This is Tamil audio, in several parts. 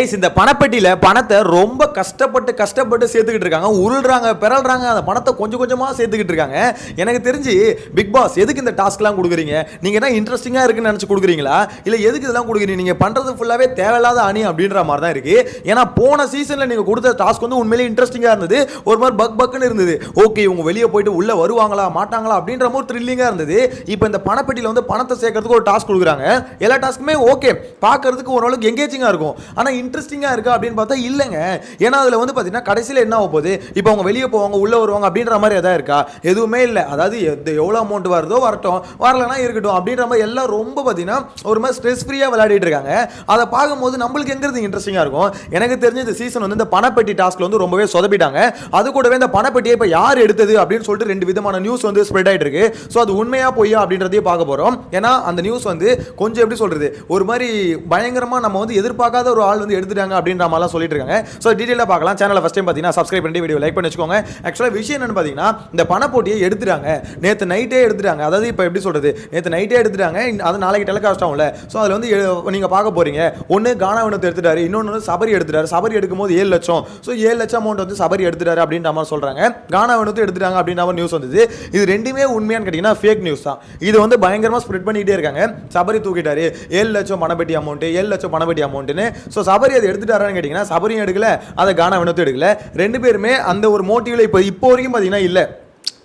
இந்த பணப்பெட்டியில பணத்தை ரொம்ப கஷ்டப்பட்டு சேர்த்துக்கிட்டு இருக்காங்க, உருள்றாங்க, பிறல்றாங்க, அந்த பணத்தை கொஞ்சம் கொஞ்சமா சேர்த்துக்கிட்டு இருக்காங்க. எனக்கு தெரிஞ்சு பிக் பாஸ் எதுக்கு இந்த டாஸ்க்லாம் கொடுக்குறீங்க? நீங்க என்ன இன்ட்ரெஸ்டிங்கா இருக்குன்னு நினைச்சு கொடுக்குறீங்களா, இல்ல எதுக்கு இதெல்லாம் கொடுக்குறீங்க? நீங்க பண்றது ஃபுல்லாவே தேவையில்லாத அணி அப்படின்ற மாதிரி தான் இருக்கு. ஏன்னா போன சீசன்ல நீங்க கொடுத்த டாஸ்க் வந்து உண்மையிலேயே இன்ட்ரெஸ்டிங்கா இருந்தது, ஒரு மாதிரி பக்குன்னு இருந்தது. ஓகே, இவங்க வெளியே போயிட்டு உள்ள வருவாங்களா மாட்டாங்களா அப்படின்ற மாதிரி த்ரில்லிங்கா இருந்தது. இப்போ இந்த பணப்பெட்டியில வந்து பணத்தை சேர்க்கறதுக்கு ஒரு டாஸ்க் கொடுக்குறாங்க. எல்லா டாஸ்க்குமே ஓகே, பார்க்கறதுக்கு ஓரளவுக்கு எங்கேஜிங்கா இருக்கும். ஆனா இன்ட்ரெஸ்டிங்கா இருக்கா அப்படின்னு பார்த்தா இல்லைங்க. ஏன்னா அதுல வந்து பாத்தீங்கன்னா கடைசியில் என்ன ஆக போகுது, இப்போ அவங்க வெளியே போவாங்க உள்ள வருவாங்க அப்படின்ற மாதிரி எதாவது இருக்கா? எதுவுமே இல்லை. அதாவது எவ்வளோ அமௌண்ட் வருதோ வரட்டும், வரலன்னா இருக்கட்டும் அப்படின்ற மாதிரி எல்லாம் ரொம்ப பாத்தீங்கன்னா ஒரு மாதிரி ஸ்ட்ரெஸ் ஃப்ரீயா விளையாடிட்டு இருக்காங்க. அதை பார்க்கும்போது நம்மளுக்கு எங்கிறது இன்ட்ரெஸ்டிங்கா இருக்கும். எனக்கு தெரிஞ்ச இந்த சீசன் வந்து இந்த பணப்பெட்டி டாஸ்க்ல வந்து ரொம்பவே சொதப்பிட்டாங்க. அது கூடவே இந்த பணப்பெட்டியை இப்போ யார் எடுத்தது அப்படின்னு சொல்லிட்டு ரெண்டு விதமான நியூஸ் வந்து ஸ்ப்ரெட் ஆயிட்டு இருக்கு. ஸோ அது உண்மையா பொய்யா அப்படின்றதையும் பார்க்க போறோம். ஏன்னா அந்த நியூஸ் வந்து கொஞ்சம் எப்படி சொல்றது, ஒரு மாதிரி பயங்கரமா நம்ம வந்து எதிர்பார்க்காத ஒரு ஆள் வந்து எடுத்துட்டாங்க அப்படின்ற மாதிரிலாம் சொல்லிட்டு இருக்காங்க. ஸோ டீட்டெயிலாக பார்க்கலாம். சேனலை ஃபஸ்ட் டைம் பார்த்தீங்கன்னா சப்ஸ்கிரைப் பண்ணி வீடியோ லைக் பண்ணி வச்சுக்கோங்க. ஆக்சுவலாக விஷயம் என்னன்னு பார்த்தீங்கன்னா, இந்த பணப்போட்டியை எடுத்துட்டாங்க, நேற்று நைட்டே எடுத்துட்டாங்க. அதாவது இப்போ எப்படி சொல்றது, நேற்று நைட்டே எடுத்துட்டாங்க, அது நாளைக்கு டெலிகாஸ்ட் ஆகும்ல. ஸோ அதில் வந்து நீங்கள் பார்க்க போறீங்க. ஒன்று கானா வினோத் எடுத்துட்டாரு, இன்னொன்று வந்து சபரி எடுத்துட்டாரு. சபரி எடுக்கும்போது 7 லட்சம். ஸோ 7 லட்சம் அமௌண்ட் வந்து சபரி எடுத்துட்டாரு அப்படின்ற மாதிரி சொல்றாங்க. கானா வினோத் எடுத்துட்டாங்க அப்படின்ற மாதிரி நியூஸ் வந்தது. இது ரெண்டுமே உண்மையான்னு கேட்டீங்கன்னா ஃபேக் நியூஸ் தான். இது வந்து பயங்கரமாக ஸ்ப்ரெட் பண்ணிட்டே இருக்காங்க. சபரி தூக்கிட்டாரு, 7 லட்சம் பணப்பெட்டி அமௌண்ட், 7 லட்சம் பணப்பெட்டி அமௌண்ட்னு. ஸோ சபரி அதை எடுத்துட்டாரான்னு கேட்டீங்கன்னா சபரியும் எடுக்கல, அதை கானா வினோத் எடுக்கல. ரெண்டு பேருமே அந்த ஒரு மோட்டிவ்ல இப்போ வரைக்கும் பார்த்தீங்கன்னா இல்லை.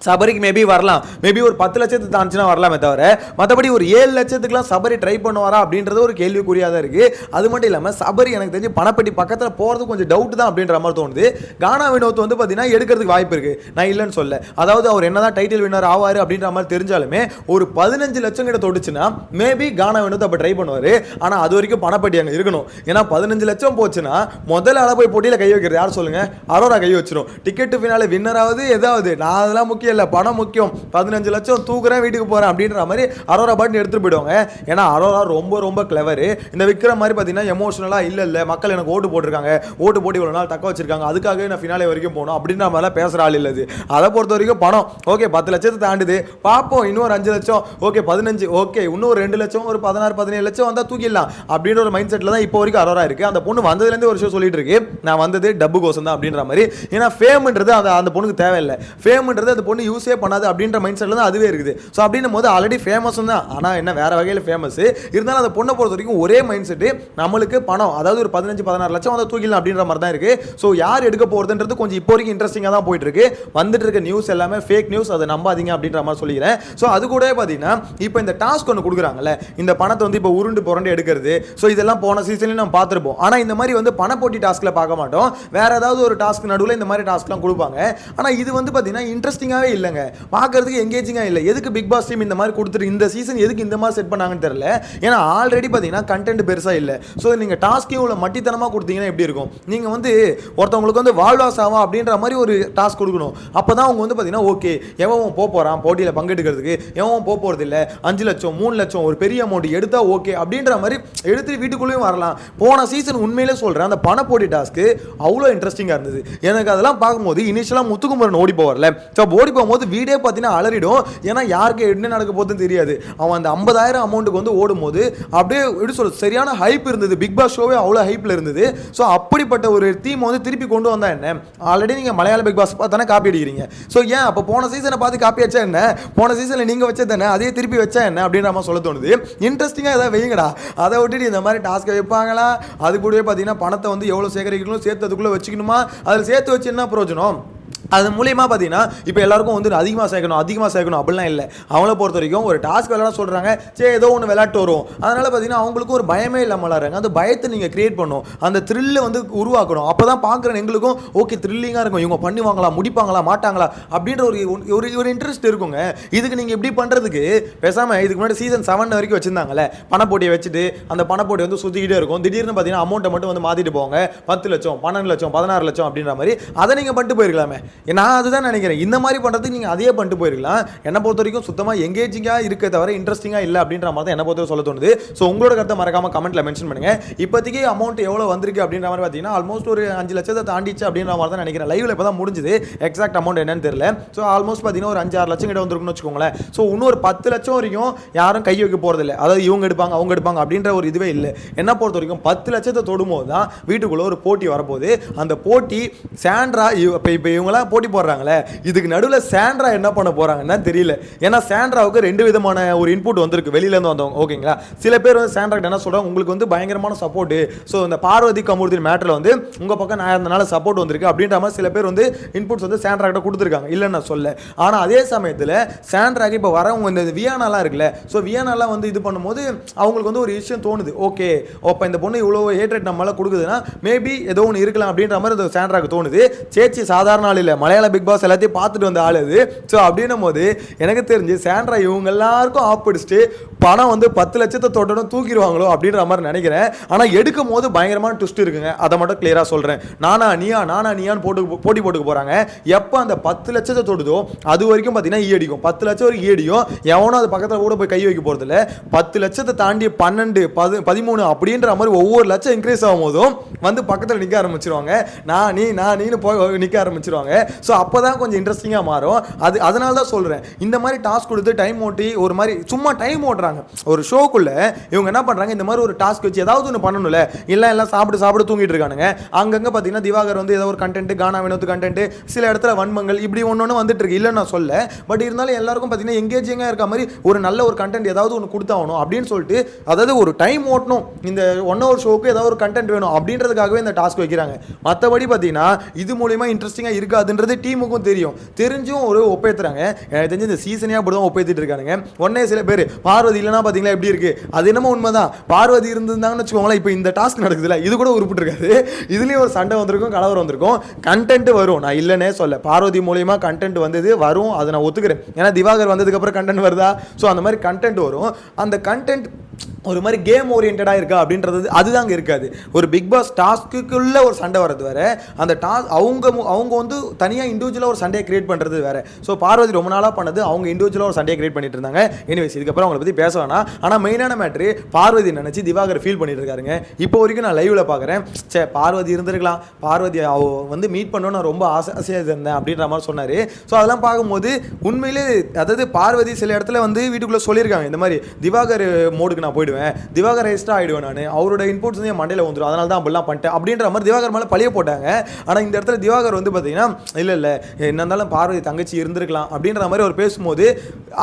சபரிக்கு மேபி வரலாம், மேபி ஒரு 10 லட்சத்துக்கு தாண்டிச்சுன்னா வரலாமே தவிர மற்றபடி ஒரு 7 லட்சத்துக்குலாம் சபரி ட்ரை பண்ணுவாரா அப்படின்றது ஒரு கேள்விக்குறியாக தான் இருக்குது. அது மட்டும் இல்லாமல் சபரி எனக்கு தெரிஞ்சு பணப்பெட்டி பக்கத்தில் போகிறது கொஞ்சம் டவுட் தான் அப்படின்ற மாதிரி தோணுது. கானா வினோத் வந்து பார்த்தீங்கன்னா எடுக்கிறதுக்கு வாய்ப்பு இருக்குது, நான் இல்லைன்னு சொல்ல. அதாவது அவர் என்னதான் டைட்டில் வின்னர் ஆவார் அப்படின்ற மாதிரி தெரிஞ்சாலுமே ஒரு 15 லட்சம் கிட்ட தொட்டுச்சுன்னா மேபி கானா வினோத் அப்போ ட்ரை பண்ணுவார். ஆனால் அது வரைக்கும் பணப்பெட்டி அங்கே இருக்கணும். ஏன்னா 15 லட்சம் போச்சுன்னா முதல்ல அளவு போட்டியில் கை வைக்கிறது யார் சொல்லுங்க? அரோரா கை வச்சிரும். டிக்கெட்டு ஃபினாலே வின்னராவது ஏதாவது, நான் அதெல்லாம் முக்கியம் இல்லை, பணம் முக்கியம். 15 லட்சம் தூக்குறேன் வீட்டுக்கு போறேன் அப்படின்ற மாதிரி அரோரா பாட்டு எடுத்துட்டு போயிடுவாங்க. ஏன்னா அரோரா ரொம்ப ரொம்ப கிளவர். இந்த விக்ரம் மாதிரி பார்த்தீங்கன்னா எமோஷனலா இல்ல மக்கள் எனக்கு ஓட்டு போட்டிருக்காங்க, ஓட்டு போட்டு இவ்வளவு நாள் தக்க வச்சிருக்காங்க, அதுக்காகவே நான் ஃபினாலே வரைக்கும் போகணும் அப்படின்ற மாதிரிலாம் பேசுற ஆள் இல்லை. அதை பொறுத்த வரைக்கும் பணம் ஓகே 10 லட்சத்தை தாண்டுது, பார்ப்போம் இன்னொரு 5 லட்சம் ஓகே 15 ஓகே இன்னொரு 2 லட்சம் ஒரு 16 17 லட்சம் வந்தா தூக்கிடலாம் அப்படின்ற ஒரு மைண்ட் செட்ல தான் இப்போ வரைக்கும் அரோரா இருக்கு. அந்த பொண்ணு வந்ததுலேருந்து ஒரு விஷயம் சொல்லிட்டு இருக்கு, நான் வந்தது டப்பு கோசம் தான் அப்படின்ற மாதிரி. ஏன்னா ஃபேம்ன்றது அந்த பொண்ணுக்கு தேவையில்லை, ஃபேம்ன்றது அந்த பொண்ணு யூஸே பண்ணாது அப்படின்ற மைண்ட் செட்ல தான் அதுவே இருக்குது. ஸோ அப்படின்னும் போது ஆல்ரெடி ஃபேமஸ் தான், ஆனால் என்ன வேற வகையில் ஃபேமஸ் இருந்தாலும் அந்த பொண்ணை பொறுத்த வரைக்கும் ஒரே மைண்ட் செட்டு, நம்மளுக்கு பணம் அதாவது ஒரு 15-16 லட்சம் வந்து தூக்கிடலாம் அப்படின்ற மாதிரி தான் இருக்கு. ஸோ யார் எடுக்க போறதுன்றது கொஞ்சம் இப்போ வரைக்கும் இன்ட்ரெஸ்டிங்காக தான் போயிட்டு இருக்கு. வந்துட்டு இருக்க நியூஸ் எல்லாமே ஃபேக் நியூஸ், அதை நம்பாதீங்க அப்படின்ற மாதிரி சொல்லிக்கிறேன். ஸோ அது கூட பார்த்தீங்கன்னா இப்போ இந்த டாஸ்க் ஒன்று கொடுக்குறாங்கல்ல, இந்த பணத்தை வந்து இப்போ உருண்டு புரண்டு எடுக்கிறது. ஸோ இதெல்லாம் போன சீசன்லேயும் நம்ம பார்த்துருப்போம். ஆனால் இந்த மாதிரி வந்து பணப்போட்டி டாஸ்கில் பார்க்க மாட்டோம், வேற ஏதாவது ஒரு டாஸ்க் நடுவில் இந்த மாதிரி டாஸ்க்லாம் கொடுப்பாங்க. ஆனால் இது வந்து பார்த்தீங்கன்னா இன்ட்ரெஸ்டிங்காகவே இல்லைங்க, பார்க்கறதுக்கு எங்கேஜிங்காக இல்லை. எதுக்கு பிக் பாஸ் டீம் இந்த மாதிரி கொடுத்துட்டு இந்த சீசன் எதுக்கு இந்த மாதிரி செட் பண்ணாங்கன்னு தெரியல. ஏன்னா ஆல்ரெடி பார்த்தீங்கன்னா கண்டென்ட் பெருசாக இல்லை. ஸோ நீங்கள் டாஸ்க்கையும் இவ்வளோ மட்டித்தனமாக கொடுத்தீங்கன்னா எப்படி இருக்கும்? நீங்கள் வந்து ஒருத்தவங்களுக்கு வந்து வாழ்வாஸ் ஆகும் அப்படின்ற மாதிரி ஒரு டாஸ்க் கொடுக்கணும். அப்போ தான் அவங்க வந்து பார்த்தீங்கன்னா ஓகே எவன் போகிறான் போட்டியில் பங்கெடுக்கிறதுக்கு, எவன் போகிறது இல்லை, 5 லட்சம் 3 லட்சம் ஒரு பெரிய அமௌண்ட் எடுத்தா ஓகே அப்படின்ற மாதிரி எடுத்துட்டு வீட்டுக்குள்ளேயும் வரலாம். போன சீசன் உண்மையிலே சொல்கிறேன், அந்த பணப்போட்டி டாஸ்க்கு அவ்வளோ இன்ட்ரெஸ்டிங்காக இருந்தது. எனக்கு அதெல்லாம் பார்க்கும்போது இனிஷியலாக முத்துக்குமரன் ஓடி போவார்ல, ஸோ ஓடி போகும்போது வீடே பார்த்தீங்கன்னா அலறிடும். ஏன்னா யாருக்கு என்ன நடக்க போகுதுன்னு தெரியாது. அவன் அந்த 50,000 அமௌண்ட்டுக்கு வந்து ஓடும்போது அப்படியே எப்படி சொல்றது சரியான ஹைப் இருந்தது. பிக் பாஸ் ஷோவே அவ்வளோ ஹைப்பில் இருந்தது. ஸோ அப்படிப்பட்ட ஒரு தீம் வந்து திருப்பி கொண்டு வந்தா என்ன? ஆல்ரெடி நீங்கள் மலையாள பிக் பாஸ் பார்த்தானே காப்பி அடிக்கிறீங்க. ஸோ ஏன் அப்போ போன சீசனை பார்த்து காப்பி வச்சா என்ன, போன சீசனில் நீங்கள் வச்சா தானே அதே திருப்பி வச்சா என்ன அப்படின்ற மாதிரி சொல்ல தோணுது. இன்ட்ரெஸ்டிங்காக எதாவது வைங்கடா, அதை விட்டுட்டு இந்த மாதிரி டாஸ்க்கை வைப்பாங்களா? அது கூடவே பார்த்தீங்கன்னா பணத்தை வந்து எவ்வளோ சேகரிக்கணும் சேர்த்து அதுக்குள்ளே வச்சுக்கணுமா, அதில் சேர்த்து வச்சு என்ன பிரயோஜனம்? அது மூலியமாக பார்த்தீங்கன்னா இப்போ எல்லாருக்கும் வந்து அதிகமாக சேர்க்கணும் அப்படிலாம் இல்லை. அவங்கள பொறுத்த வரைக்கும் ஒரு டாஸ்க் விளையாட சொல்கிறாங்க, சரி ஏதோ ஒன்று விளையாட்டு வரும், அதனால் பார்த்தீங்கன்னா அவங்களுக்கும் ஒரு பயமே இல்லாமல் விளாட்றாங்க. அந்த பயத்தை நீங்கள் கிரியேட் பண்ணணும், அந்த த்ரில்லை வந்து உருவாக்கணும். அப்போ தான் பார்க்குறேன் எங்களுக்கும் ஓகே த்ரில்லிங்காக இருக்கும், இவங்க பண்ணுவாங்களா முடிப்பாங்களா மாட்டாங்களா அப்படின்ற ஒரு இன்ட்ரெஸ்ட் இருக்குங்க. இதுக்கு நீங்கள் இப்படி பண்ணுறதுக்கு பேசாமல் இதுக்கு முன்னாடி சீசன் 7 வரைக்கும் வச்சுருந்தாங்கல்ல, பணப்போட்டியை வச்சுட்டு அந்த பணப்போட்டி வந்து சுற்றிக்கிட்டே இருக்கும். திடீர்னு பார்த்தீங்கன்னா அமௌண்ட்டை மட்டும் வந்து மாற்றிட்டு போவாங்க, 10 லட்சம் 12 லட்சம் 16 லட்சம் அப்படின்ற மாதிரி. அதை நீங்கள் பண்ணிட்டு போயிருக்கலாமே. நான் அதுதான் நினைக்கிறேன். இந்த மாதிரி பண்ணுறதுக்கு நீங்கள் அதையே பண்ணிட்டு போயிருக்கலாம். என்னை பொறுத்த வரைக்கும் சுத்தமாக எங்கேஜிங்காக இருக்க தவிர இன்ட்ரெஸ்டிங்காக இல்லை அப்படின்ற மாதிரி தான் என்னை பொறுத்த சொல்ல தோணுது. ஸோ உங்களோட கருத்தை மறக்காம கமெண்ட்டில் மென்ஷன் பண்ணுங்கள். இப்போதைக்கு அமௌண்ட் எவ்வளோ வந்திருக்கு அப்படின்ற மாதிரி பார்த்தீங்கன்னா ஆல்மோஸ்ட் ஒரு 5 லட்சத்தை தாண்டிச்சு அப்படின்ற மாதிரி தான் நினைக்கிறேன். லைவில் இப்போ தான் முடிஞ்சுது, எக்ஸாக்ட் அமௌண்ட் என்னன்னு தெரியல. ஸோ ஆல்மோஸ்ட் பார்த்தீங்கன்னா ஒரு 5-6 லட்சம் கிட்ட வந்துருக்குன்னு வச்சுக்கோங்களேன். ஸோ இன்னொரு 10 லட்சம் வரைக்கும் யாரும் கை வைக்க போகிறதில்ல. அதாவது இவங்க எடுப்பாங்க அவங்க எடுப்பாங்க அப்படின்ற ஒரு இதுவே இல்லை. என்ன பொறுத்த வரைக்கும் 10 லட்சத்தை தொடும்போது தான் வீட்டுக்குள்ளே ஒரு போட்டி வரப்போகுது. அந்த போட்டி சாண்ட்ரா இப்போ இவங்களாம் போட்டி போடுறாங்களே, இதுக்கு நடுவில் சாண்ட்ரா என்ன பண்ண போகிறாங்கன்னா தெரியல. ஏன்னா சாண்ட்ராவுக்கு 2 விதமான ஒரு இன்புட் வந்திருக்கு வெளியிலேருந்து வந்தவங்க. ஓகேங்களா, சில பேர் வந்து சாண்ட்ரா என்ன சொல்கிறாங்க, உங்களுக்கு வந்து பயங்கரமான சப்போர்ட்டு, ஸோ இந்த பார்வதி கமுருதின் மேட்டரில் வந்து உங்கள் பக்கம் நான் இருந்தனால சப்போர்ட் வந்திருக்கு அப்படின்ற மாதிரி சில பேர் வந்து இன்புட்ஸ் வந்து சாண்ட்ரா கிட்ட கொடுத்துருக்காங்க. இல்லைன்னு நான் சொல்ல. ஆனால் அதே சமயத்தில் சாண்ட்ராக்கு இப்போ வரவங்க இந்த வியானாலாம் இருக்குல்ல, ஸோ வியானாலாம் வந்து இது பண்ணும்போது அவங்களுக்கு வந்து ஒரு விஷயம் தோணுது. ஓகே, அப்போ இந்த பொண்ணு இவ்வளோ ஹேட்ரேட் நம்மளால கொடுக்குதுன்னா மேபி ஏதோ ஒன்று இருக்கலாம் அப்படின்ற மாதிரி சாண்ட்ராக்கு தோணுது. சேச்சி சாதாரண ஆள் இல்லை, மலையாள பிக் பாஸ் எல்லாத்தையும் பார்த்துட்டு வந்த ஆள் அது. ஸோ அப்படின்னும் போது எனக்கு தெரிஞ்சு சாண்ட்ரா இவங்க எல்லாருக்கும் ஆப்பிடிச்சுட்டு பணம் வந்து 10 லட்சத்தை தொடரும் தூக்கிடுவாங்களோ அப்படின்ற மாதிரி நினைக்கிறேன். ஆனால் எடுக்கும் போது பயங்கரமான ட்விஸ்ட் இருக்குங்க, அதை மட்டும் கிளியராக சொல்கிறேன். நானா நீயான்னு போட்டி போட்டுக்க போகிறாங்க. எப்போ அந்த 10 லட்சத்தை தொடுதோ அது வரைக்கும் பார்த்தீங்கன்னா ஈடிக்கும். 10 லட்சம் வரைக்கும் ஈடியும். எவனோ அது பக்கத்தில் கூட போய் கை வைக்க போகிறதில்ல. 10 லட்சத்தை தாண்டி 12, 13 அப்படின்ற மாதிரி ஒவ்வொரு லட்சம் இன்க்ரீஸ் ஆகும் போதும் வந்து பக்கத்தில் நிற்க ஆரம்பிச்சிருவாங்க. நீனு போய் நிற்க ஆரம்பிச்சிருவாங்க. ஸோ அப்போ தான் கொஞ்சம் இன்ட்ரெஸ்டிங்காக மாறும். அதனால தான் சொல்கிறேன், இந்த மாதிரி டாஸ்க் கொடுத்து டைம் ஓட்டி ஒரு மாதிரி சும்மா டைம் ஓட்டுறாங்க. ஒரு ஷோக்குள்ள இவங்க என்ன பண்றாங்க, இந்த மாதிரி ஒரு டாஸ்க் வச்சு ஏதாவது ஒன்று பண்ணணும்ல. எல்லாம் சாப்பிட்டு தூங்கிட்டு இருக்கானுங்க. அங்கங்க பார்த்தீங்கன்னா திவாகர் வந்து ஏதோ ஒரு கண்டென்ட், கானா வினோத் கண்டென்ட், சில இடத்துல வன்மங்கள் இப்படி ஒன்று வந்துட்டு இருக்கு. இல்லைன்னு நான் சொல்ல, பட் இருந்தாலும் எல்லாருக்கும் பார்த்தீங்கன்னா எங்கேஜிங்காக இருக்க மாதிரி ஒரு நல்ல ஒரு கண்டென்ட் ஏதாவது ஒன்று கொடுத்தாகணும் அப்படின்னு சொல்லிட்டு, அதாவது ஒரு டைம் ஓட்டணும், இந்த 1 hour ஷோக்கு ஏதாவது ஒரு கண்டென்ட் வேணும் அப்படின்றதுக்காகவே இந்த டாஸ்க் வைக்கிறாங்க. மற்றபடி பார்த்தீங்கன்னா இது மூலியமா இன்ட்ரெஸ்டிங்காக இருக்காதுன்றது டீமுக்கும் தெரிஞ்சும் ஒரு ஒப்பேத்துறாங்க. எனக்கு தெரிஞ்சு இந்த சீசனே அப்படி தான் ஒப்பேத்திட்டு இருக்கானுங்க. ஒன்னே சில பேர் பார்வதி இல்லைன்னா பார்த்தீங்களா எப்படி இருக்கு, அது என்னமோ உண்மைதான். பார்வதி இருந்திருந்தாங்கன்னு வச்சுக்கோங்களேன், இப்போ இந்த டாஸ்க் நடக்குதுல்ல, இது கூட உருப்பிட்டு இருக்காது. இதுலேயும் ஒரு சண்டை வந்திருக்கும், கலவரம் வந்திருக்கும். கண்டென்ட் வரும், நான் இல்லைன்னே சொல்ல. பார்வதி மூலியமா கண்டென்ட் வந்தது வரும், அதை நான் ஒத்துக்கிறேன். ஏன்னா திவாகர் வந்ததுக்கு அப்புறம் கண்டென்ட் வருதா, ஸோ அந்த மாதிரி கண்டென்ட் வரும். அந்த கண்டென்ட் ஒரு மாதிரி கேம் ஓரியன்டாக இருக்கா அப்படின்றது அதுதாங்க இருக்காது. ஒரு பிக் பாஸ் டாஸ்க்குள்ள ஒரு சண்டை வர்றது வேற, அந்த டாஸ்க் அவங்க வந்து தனியாக இண்டிவிஜுவலாக ஒரு சண்டையை கிரியேட் பண்ணுறது வேற. ஸோ பார்வதி ரொம்ப நாளாக பண்ணது அவங்க இண்டிவிஜுவலாக ஒரு சண்டையை கிரியேட் பண்ணிட்டு இருந்தாங்க. எனிவேஸ் இதுக்கப்புறம் அவங்களை பற்றி பேச வேணாம். ஆனால் மெயினான மேட்ரு பார்வதி நினச்சி திவாகர் ஃபீல் பண்ணிட்டு இருக்காருங்க. இப்போ வரைக்கும் நான் லைவ்ல பார்க்குறேன், பார்வதி இருந்திருக்கலாம், பார்வதி வந்து மீட் பண்ணணும்னு நான் ரொம்ப ஆசையாக இருந்தேன் அப்படின்ற மாதிரி சொன்னார். ஸோ அதெல்லாம் பார்க்கும்போது உண்மையிலே, அதாவது பார்வதி சில இடத்துல வந்து வீட்டுக்குள்ளே சொல்லியிருக்காங்க, இந்த மாதிரி திவாகர் மோடுக்கு நான் போயிடுவேன், திவாகர் எக்ஸ்ட்ரா ஆயிடுவேன், நான் அவரோட இன்புட்ஸ் வந்து என் மண்டையில் வந்துடும், அதனால தான் அப்படிலாம் பண்ணிட்டேன் அப்படின்ற மாதிரி திவாகர் மேலே பழிய போட்டாங்க. ஆனால் இந்த இடத்துல திவாகர் வந்து பார்த்தீங்கன்னா இல்லை என்ன இருந்தாலும் பார்வதி தங்கச்சி இருந்திருக்கலாம் அப்படின்ற மாதிரி அவர் பேசும்போது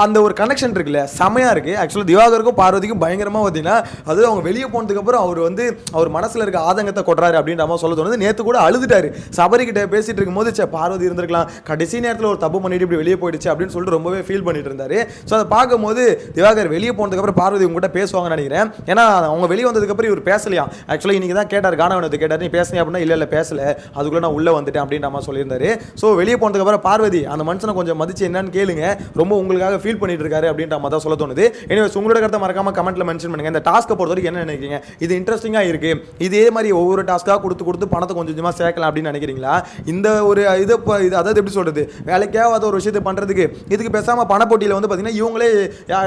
அந்த ஒரு கனெக்ஷன் இருக்குல்ல, செமையாக இருக்குது. ஆக்சுவலாக திவாகருக்கும் பார்வதிக்கும் பயங்கரமாக பார்த்தீங்கன்னா அது அவங்க வெளியே போனதுக்கப்புறம் அவர் வந்து அவர் மனசில் இருக்க ஆதங்கத்தை கொட்டுறாரு அப்படின்ற மாதிரி சொல்ல தோணுது. நேற்று கூட அழுதுட்டாரு, சபரிக்கிட்ட பேசிட்டு இருக்கும்போது பார்வதி இருந்திருக்கலாம், கடைசி நேரத்தில் ஒரு தப்பு பண்ணிட்டு இப்படி வெளியே போயிடுச்சு அப்படின்னு சொல்லிட்டு ரொம்பவே ஃபீல் பண்ணிட்டு இருந்தாரு. ஸோ அதை பார்க்கும்போது திவாகர் வெளியே போனதுக்கப்புறம் பார்வதி உங்ககிட்ட பேசுவாங்கன்னு நினைக்கிறேன். ஏன்னா அவங்க வெளியே வந்ததுக்கப்புறம் இவர் பேசலையா. ஆக்சுவலாக இன்னைக்கு தான் கேட்டார், கானவனத்தை கேட்டார், நீ பேசுனீங்க அப்படின்னா இல்லை பேசல, அதுக்குள்ளே நான் உள்ளே வந்துட்டேன் அப்படின்ற மாதிரி சொல்லியிருந்தாரு. ஸோ வெளியே போனதுக்கப்புறம் பார்வதி அந்த மனுஷனை கொஞ்சம் மதிச்சு என்னன்னு கேளுங்க, ரொம்ப உங்களுக்காக ஃபீல் பண்ணிட்டு இருக்காரு அப்படின்ற மாதிரி தான் சொல்ல தோணுது. எனிவேஸ் உங்களோட கருத்தை மறக்காம கமெண்ட்ல மென்ஷன் பண்ணுங்க. இந்த டாஸ்க்கை பொறுத்த வரைக்கும் என்ன நினைக்கிறீங்க, இது இன்ட்ரெஸ்டிங்காக இருக்கு, இதே மாதிரி ஒவ்வொரு டாஸ்க்காக கொடுத்து பணத்தை கொஞ்சம் கொஞ்சமாக சேர்க்கலாம் அப்படின்னு நினைக்கிறீங்களா? இந்த ஒரு இது அதாவது எப்படி சொல்றது, வேலைக்காக ஒரு விஷயத்தை பண்ணுறதுக்கு இதுக்கு பேசாமல் பணப்போட்டியில் வந்து பார்த்தீங்கன்னா இவங்களே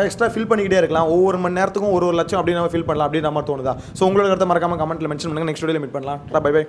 எக்ஸ்ட்ரா ஃபில் பண்ணிக்கிட்டே இருக்கலாம், ஒவ்வொரு மணி நேரத்துக்கும் ஒரு லட்சம் அப்படின்னு நம்ம ஃபில் பண்ணலாம் அப்படின்னு நம்ம தோணுதா? ஸோ உங்களோட கருத்தை மறக்காம கமெண்ட்ல மென்ஷன் பண்ணுங்க. நெக்ஸ்ட் வீடியோவில் மீட் பண்ணலாம். Bye by.